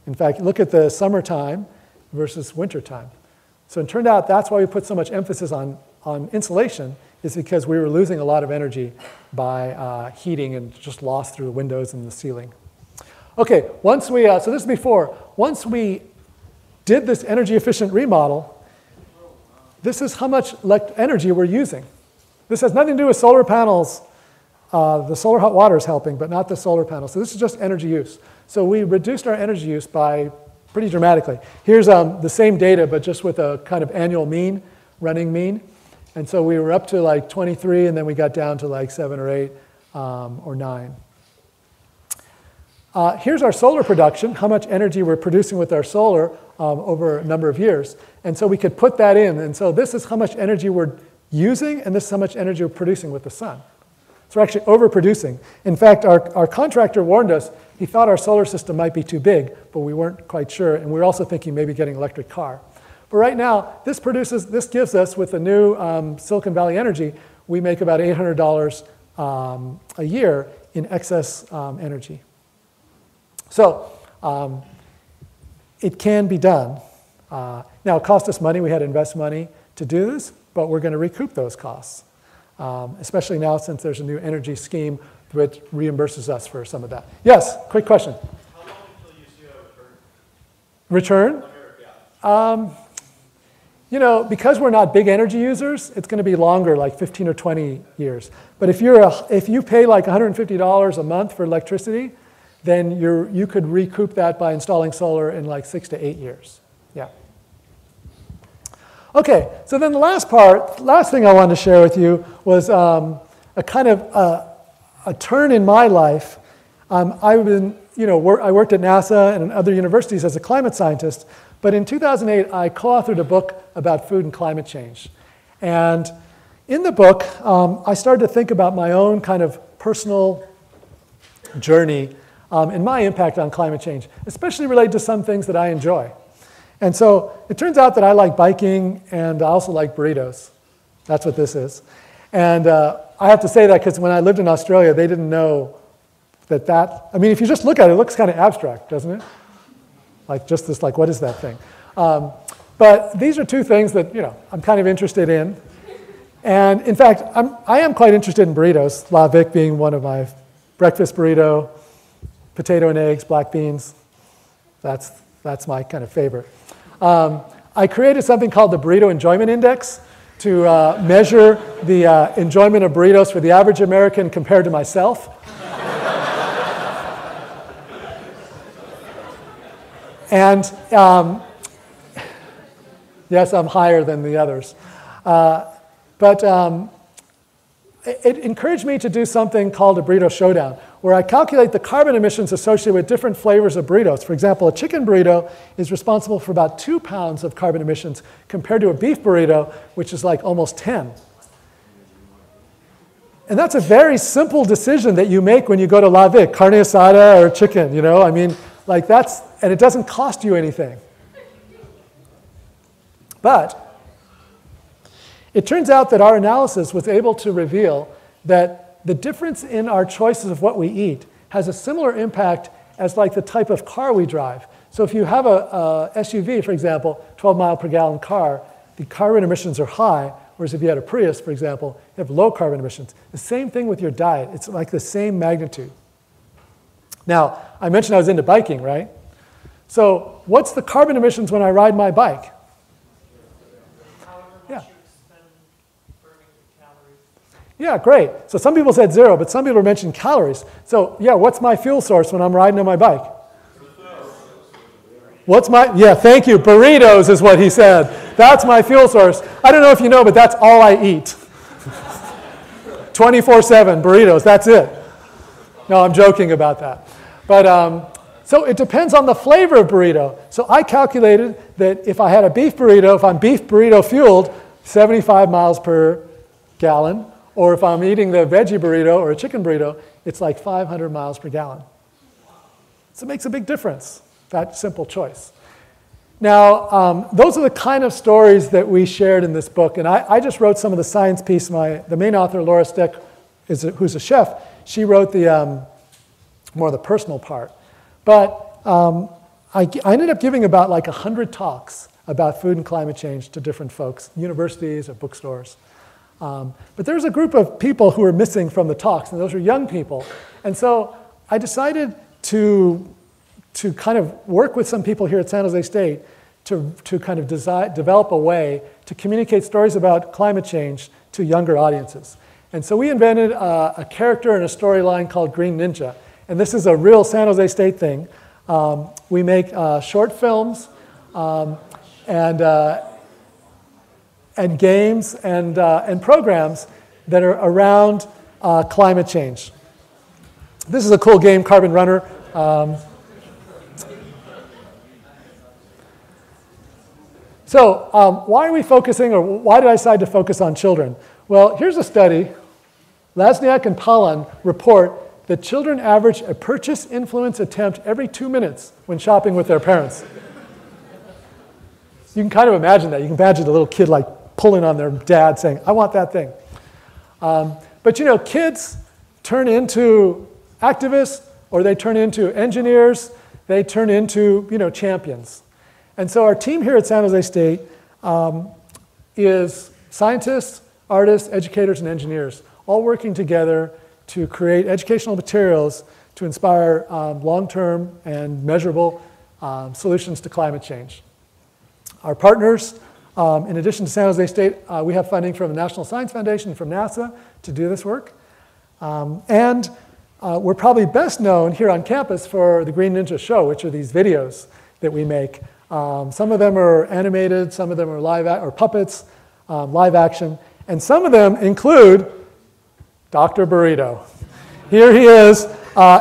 In fact, look at the summertime versus wintertime. So it turned out that's why we put so much emphasis on insulation, is because we were losing a lot of energy by heating and just lost through the windows and the ceiling. Okay, once we, so this is before, once we did this energy efficient remodel, this is how much energy we're using. This has nothing to do with solar panels. The solar hot water is helping, but not the solar panels. So this is just energy use. So we reduced our energy use by pretty dramatically. Here's the same data, but just with a kind of annual mean, running mean. And so we were up to like 23, and then we got down to like 7 or 8 or 9. Here's our solar production, how much energy we're producing with our solar over a number of years. And so we could put that in. And so this is how much energy we're using, and this is how much energy we're producing with the sun. So we're actually overproducing. In fact, our contractor warned us. He thought our solar system might be too big, but we weren't quite sure. And we were also thinking maybe getting an electric car. But right now, this gives us, with the new Silicon Valley Energy, we make about $800 a year in excess energy. So it can be done. Now, it cost us money. We had to invest money to do this, but we're going to recoup those costs, especially now since there's a new energy scheme which reimburses us for some of that. Yes, quick question. How long until you see a return? Return? You know, because we're not big energy users, it's going to be longer, like 15 or 20 years. But if you pay like $150 a month for electricity, then you could recoup that by installing solar in like 6 to 8 years. Yeah. Okay, so then the last thing I wanted to share with you was a kind of a turn in my life. I worked at NASA and in other universities as a climate scientist, but in 2008, I co-authored a book about food and climate change. And in the book, I started to think about my own kind of personal journey and my impact on climate change, especially related to some things that I enjoy. And so it turns out that I like biking, and I also like burritos. That's what this is. And I have to say that because when I lived in Australia, they didn't know I mean, if you just look at it, it looks kind of abstract, doesn't it? Like just this, like, what is that thing? But these are two things that, I'm kind of interested in. And in fact, I am quite interested in burritos, La Vic being one of my breakfast burrito, potato and eggs, black beans. That's my kind of favorite. I created something called the Burrito Enjoyment Index to measure the enjoyment of burritos for the average American compared to myself. And yes, I'm higher than the others. But it encouraged me to do something called a burrito showdown, where I calculate the carbon emissions associated with different flavors of burritos. For example, a chicken burrito is responsible for about 2 pounds of carbon emissions compared to a beef burrito, which is like almost 10. And that's a very simple decision that you make when you go to La Vic, carne asada or chicken, you know? I mean, like that's, and it doesn't cost you anything. But it turns out that our analysis was able to reveal that the difference in our choices of what we eat has a similar impact as like the type of car we drive. So if you have a SUV, for example, 12 mile per gallon car, the carbon emissions are high, whereas if you had a Prius, for example, you have low carbon emissions. The same thing with your diet. It's like the same magnitude. Now, I mentioned I was into biking, right? So what's the carbon emissions when I ride my bike? Yeah. Yeah, great. So some people said 0, but some people mentioned calories. So yeah, what's my fuel source when I'm riding on my bike? Yeah, thank you. Burritos is what he said. That's my fuel source. I don't know if you know, but that's all I eat. 24/7 burritos, that's it. No, I'm joking about that. But so it depends on the flavor of burrito. So I calculated that if I had a beef burrito, if I'm beef burrito fueled, 75 miles per gallon. Or if I'm eating the veggie burrito or a chicken burrito, it's like 500 miles per gallon. So it makes a big difference, that simple choice. Now, those are the kind of stories that we shared in this book. And I just wrote some of the science piece. The main author, Laura Steck, who's a chef, she wrote the more of the personal part. But I ended up giving about like 100 talks about food and climate change to different folks, universities or bookstores. But there's a group of people who are missing from the talks, and those are young people. And so I decided to kind of work with some people here at San Jose State to kind of develop a way to communicate stories about climate change to younger audiences. And so we invented a character and a storyline called Green Ninja. And this is a real San Jose State thing. We make short films and games and programs that are around climate change. This is a cool game, Carbon Runner. So why are we focusing, or why did I decide to focus on children? Well, here's a study. Lasniak and Palan report that children average a purchase influence attempt every 2 minutes when shopping with their parents. You can kind of imagine that. You can imagine a little kid like pulling on their dad saying, I want that thing. But you know, kids turn into activists, or they turn into engineers, they turn into, you know, champions. And so our team here at San Jose State is scientists, artists, educators, and engineers, all working together to create educational materials to inspire long-term and measurable solutions to climate change. Our partners, in addition to San Jose State, we have funding from the National Science Foundation and from NASA to do this work. And we're probably best known here on campus for the Green Ninja Show, which are these videos that we make. Some of them are animated, some of them are or puppets, live action, and some of them include Dr. Burrito. Here he is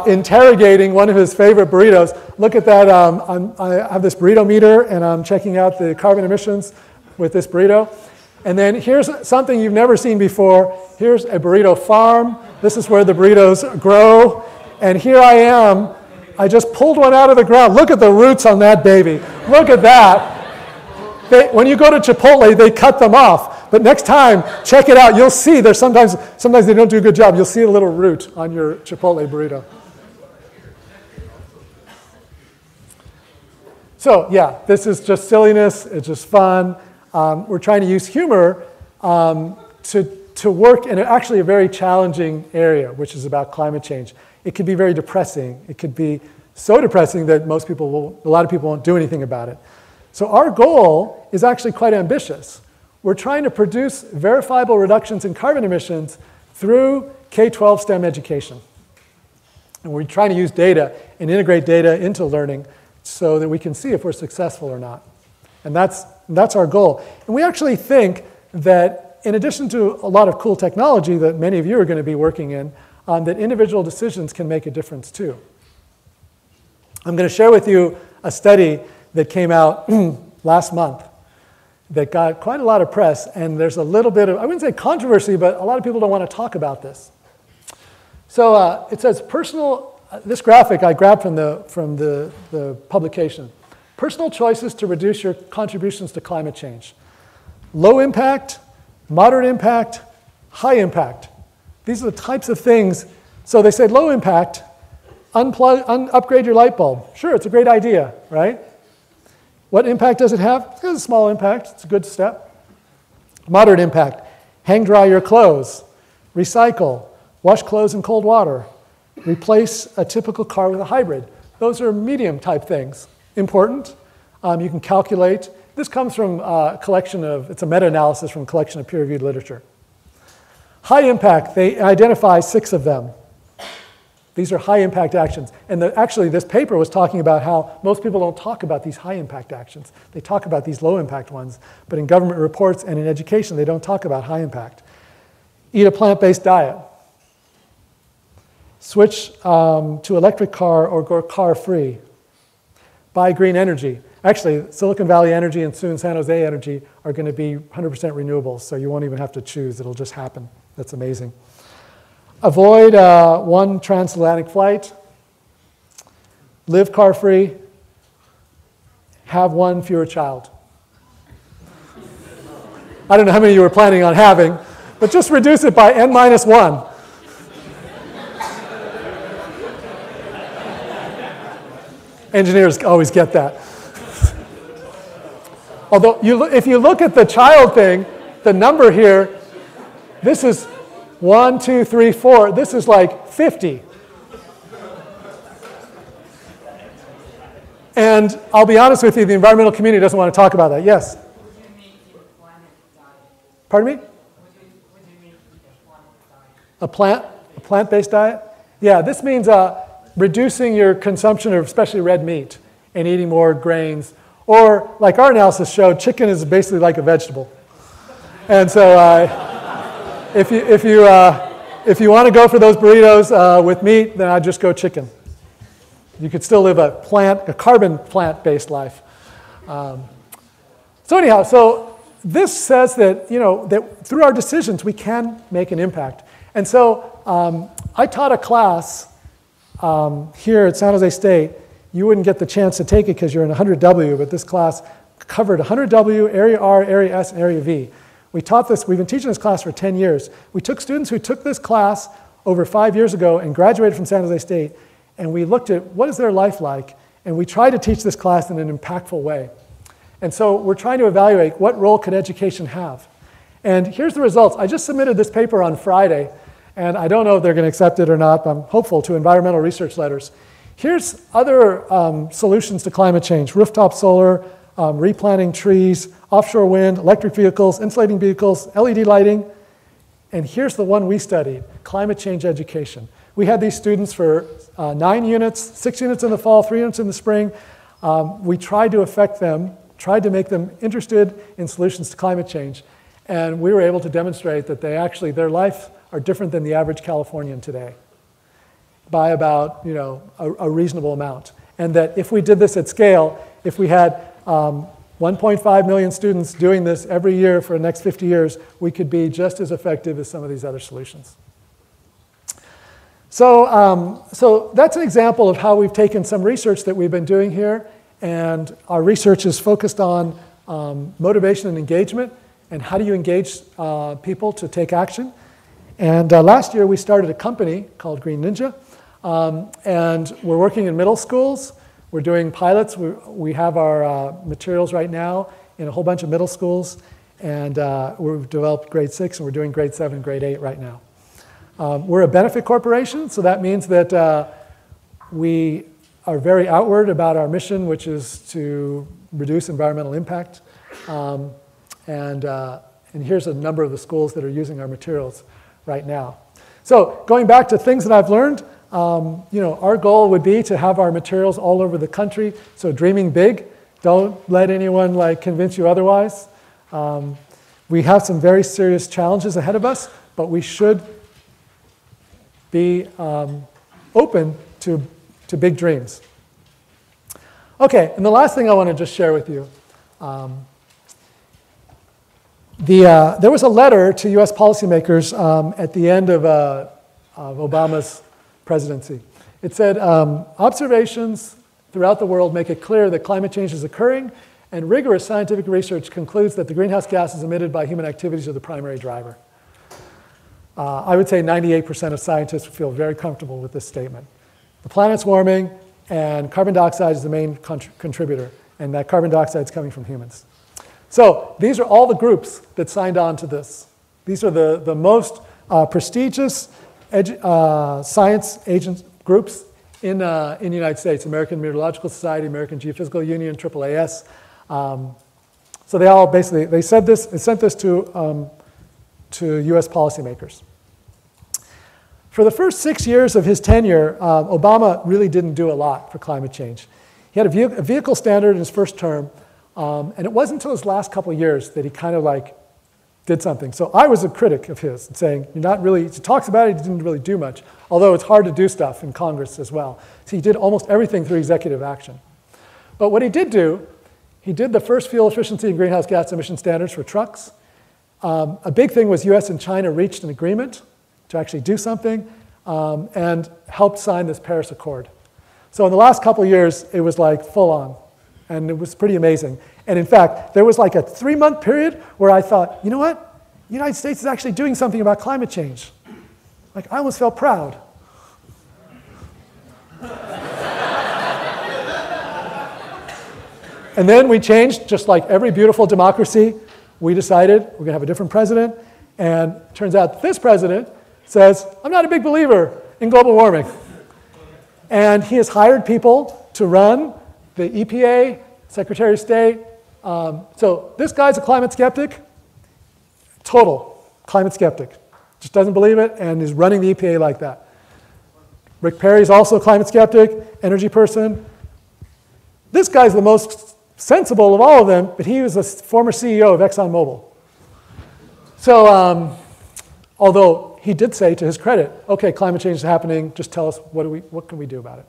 interrogating one of his favorite burritos. Look at that. I have this burrito meter, and I'm checking out the carbon emissions with this burrito. And then here's something you've never seen before. Here's a burrito farm. This is where the burritos grow. And here I am. I just pulled one out of the ground. Look at the roots on that baby. Look at that. When you go to Chipotle, they cut them off. But next time, check it out. You'll see there's sometimes they don't do a good job. You'll see a little root on your Chipotle burrito. So yeah, this is just silliness. It's just fun. We're trying to use humor to work in actually a very challenging area, which is about climate change. It could be very depressing. It could be so depressing that a lot of people won't do anything about it. So our goal is actually quite ambitious. We're trying to produce verifiable reductions in carbon emissions through K-12 STEM education. And we're trying to use data and integrate data into learning so that we can see if we're successful or not. And that's our goal. And we actually think that that in addition to a lot of cool technology that many of you are going to be working in, that individual decisions can make a difference too. I'm going to share with you a study that came out last month that got quite a lot of press, and there's a little bit of, I wouldn't say controversy, but a lot of people don't want to talk about this. So it says this graphic I grabbed from the publication. Personal choices to reduce your contributions to climate change. Low impact, moderate impact, high impact. These are the types of things. So they said low impact, upgrade your light bulb. Sure, it's a great idea, right? What impact does it have? It's a small impact. It's a good step. Moderate impact, hang dry your clothes, recycle, wash clothes in cold water, replace a typical car with a hybrid. Those are medium type things. Important. You can calculate. This comes from a collection of, it's a meta-analysis from a collection of peer-reviewed literature. High impact, they identify 6 of them. These are high impact actions. And actually this paper was talking about how most people don't talk about these high impact actions. They talk about these low impact ones. But in government reports and in education, they don't talk about high impact. Eat a plant-based diet. Switch to electric car or go car-free. Buy green energy. Actually, Silicon Valley Energy and soon San Jose Energy are going to be 100% renewables, so you won't even have to choose. It'll just happen. That's amazing. Avoid one transatlantic flight. Live car-free. Have one fewer child. I don't know how many you were planning on having, but just reduce it by n-1. Engineers always get that. Although, if you look at the child thing, the number here, this is 1, 2, 3, 4. This is like 50. And I'll be honest with you, the environmental community doesn't want to talk about that. Yes? What do you mean a planet diet? Pardon me? What do you mean a planet diet? A plant-based diet? Yeah, this means reducing your consumption of especially red meat and eating more grains. Or, like our analysis showed, chicken is basically like a vegetable. And so if you want to go for those burritos with meat, then I'd just go chicken. You could still live a carbon plant-based life. So anyhow, so this says that, that through our decisions we can make an impact. And so I taught a class here at San Jose State. You wouldn't get the chance to take it because you're in 100W, but this class covered 100W, Area R, Area S, and Area V. We taught this, we've been teaching this class for 10 years. We took students who took this class over 5 years ago and graduated from San Jose State, and we looked at what is their life like, and we tried to teach this class in an impactful way. And so we're trying to evaluate what role could education have. And here's the results. I just submitted this paper on Friday, and I don't know if they're going to accept it or not, but I'm hopeful, to environmental research letters. Here's other solutions to climate change: rooftop solar, replanting trees, offshore wind, electric vehicles, insulating vehicles, LED lighting. And here's the one we studied: climate change education. We had these students for 9 units, 6 units in the fall, 3 units in the spring. We tried to affect them, tried to make them interested in solutions to climate change. And we were able to demonstrate that their life are different than the average Californian today by about, a reasonable amount. And that if we did this at scale, if we had 1.5 million students doing this every year for the next 50 years, we could be just as effective as some of these other solutions. So that's an example of how we've taken some research that we've been doing here, and our research is focused on motivation and engagement, and how do you engage people to take action. And last year we started a company called Green Ninja, and we're working in middle schools. We're doing pilots. We have our materials right now in a whole bunch of middle schools, and we've developed grade 6, and we're doing grade 7, grade 8 right now. We're a benefit corporation, so that means that we are very outward about our mission, which is to reduce environmental impact. And here's a number of the schools that are using our materials right now. So going back to things that I've learned, our goal would be to have our materials all over the country. So dreaming big. Don't let anyone convince you otherwise. We have some very serious challenges ahead of us, but we should be open to big dreams. Okay, and the last thing I want to just share with you. There was a letter to U.S. policymakers at the end of Obama's presidency. It said, observations throughout the world make it clear that climate change is occurring, and rigorous scientific research concludes that the greenhouse gases emitted by human activities are the primary driver. I would say 98% of scientists feel very comfortable with this statement. The planet's warming, and carbon dioxide is the main contributor, and that carbon dioxide is coming from humans. So these are all the groups that signed on to this. These are the most prestigious science agent groups in the United States: American Meteorological Society, American Geophysical Union, AAAS. So they all basically, they sent this to U.S. policymakers. For the first 6 years of his tenure, Obama really didn't do a lot for climate change. He had a vehicle standard in his first term, and it wasn't until his last couple of years that he kind of like did something. So I was a critic of his, saying, you're not really, he talks about it, he didn't really do much, although it's hard to do stuff in Congress as well. So he did almost everything through executive action. But what he did do, he did the first fuel efficiency and greenhouse gas emission standards for trucks. A big thing was US and China reached an agreement to actually do something and helped sign this Paris Accord. So in the last couple of years, it was like full on, and it was pretty amazing. And in fact, there was like a 3-month period where I thought, you know what? The United States is actually doing something about climate change. Like, I almost felt proud. And then we changed, just like every beautiful democracy. We decided we're going to have a different president. And it turns out this president says, I'm not a big believer in global warming. And he has hired people to run the EPA, Secretary of State. So this guy's a climate skeptic, total climate skeptic. Just doesn't believe it and is running the EPA like that. Rick Perry's also a climate skeptic, energy person. This guy's the most sensible of all of them, but he was a former CEO of ExxonMobil. So although he did say, to his credit, okay, climate change is happening, just tell us what can we do about it.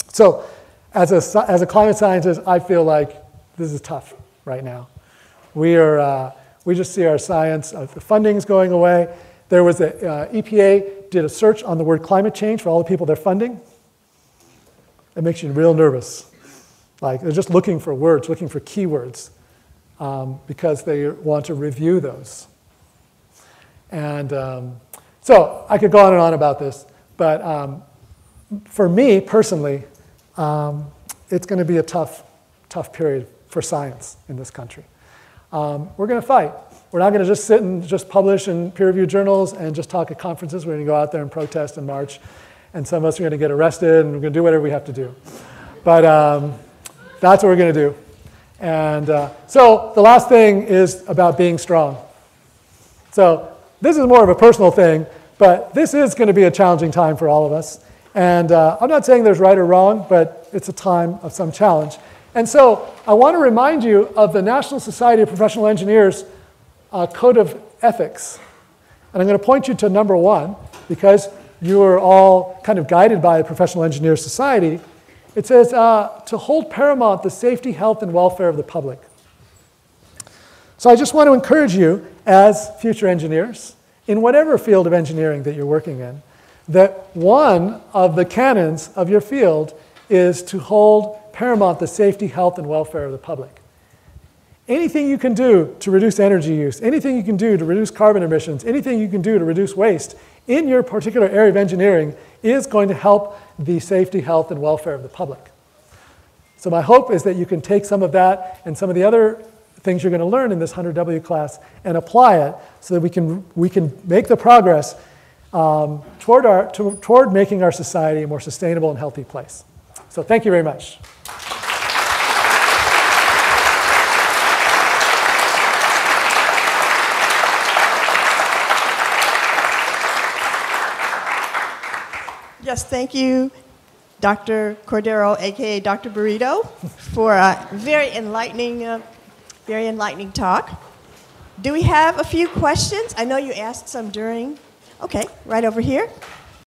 So as a climate scientist, I feel like this is tough right now. We just see our science, the funding's going away. There was EPA did a search on the word climate change for all the people they're funding. It makes you real nervous. Like, they're just looking for words, looking for keywords, because they want to review those. And so I could go on and on about this, but for me personally, it's going to be a tough period for science in this country. We're going to fight. We're not going to just sit and just publish in peer-reviewed journals and just talk at conferences. We're going to go out there and protest and march, and some of us are going to get arrested, and we're going to do whatever we have to do. But that's what we're going to do. And so the last thing is about being strong. So this is more of a personal thing, but this is going to be a challenging time for all of us. And I'm not saying there's right or wrong, but it's a time of some challenge. And so I want to remind you of the National Society of Professional Engineers Code of Ethics. And I'm going to point you to number 1, because you are all kind of guided by the Professional Engineers Society. It says, to hold paramount the safety, health, and welfare of the public. So I just want to encourage you, as future engineers, in whatever field of engineering that you're working in, that one of the canons of your field is to hold paramount the safety, health, and welfare of the public. Anything you can do to reduce energy use, anything you can do to reduce carbon emissions, anything you can do to reduce waste in your particular area of engineering is going to help the safety, health, and welfare of the public. So my hope is that you can take some of that and some of the other things you're going to learn in this 100W class and apply it so that we can make the progress toward making our society a more sustainable and healthy place. So thank you very much. Yes, thank you, Dr. Cordero, aka Dr. Burrito, for a very enlightening talk. Do we have a few questions? I know you asked some during. Okay, right over here.